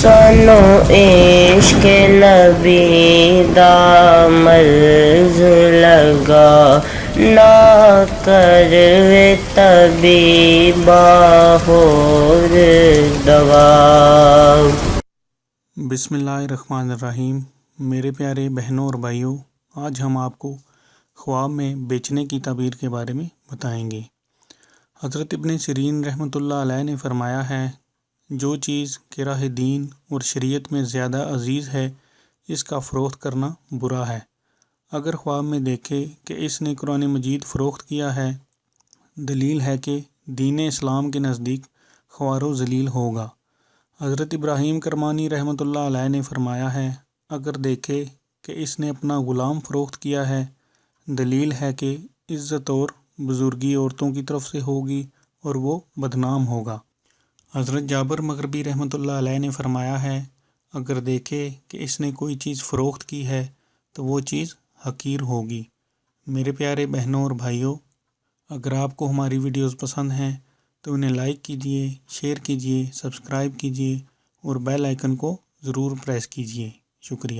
سانو عشق نبی دا مرض لگا، نہ کروے طبیبا ہور دوا۔ بسم اللہ الرحمن الرحیم۔ میرے پیارے بہنوں اور بھائیوں، آج ہم آپ کو خواب میں بیچنے کی تعبیر کے بارے میں بتائیں گے۔ حضرت ابن سیرین رحمۃ اللہ علیہ نے فرمایا ہے، جو چیز کہ راہ دین اور شریعت میں زیادہ عزیز ہے، اس کا فروخت کرنا برا ہے۔ اگر خواب میں دیکھے کہ اس نے قرآن مجید فروخت کیا ہے، دلیل ہے کہ دین اسلام کے نزدیک خوار و ذلیل ہوگا۔ حضرت ابراہیم کرمانی رحمۃ اللہ علیہ نے فرمایا ہے، اگر دیکھے کہ اس نے اپنا غلام فروخت کیا ہے، دلیل ہے کہ عزت اور بزرگی عورتوں کی طرف سے ہوگی اور وہ بدنام ہوگا۔ حضرت جابر مغربی رحمۃ اللہ علیہ نے فرمایا ہے، اگر دیکھے کہ اس نے کوئی چیز فروخت کی ہے تو وہ چیز حقیر ہوگی۔ میرے پیارے بہنوں اور بھائیوں، اگر آپ کو ہماری ویڈیوز پسند ہیں تو انہیں لائک کیجئے، شیئر کیجئے، سبسکرائب کیجئے اور بیل آئیکن کو ضرور پریس کیجئے۔ شکریہ۔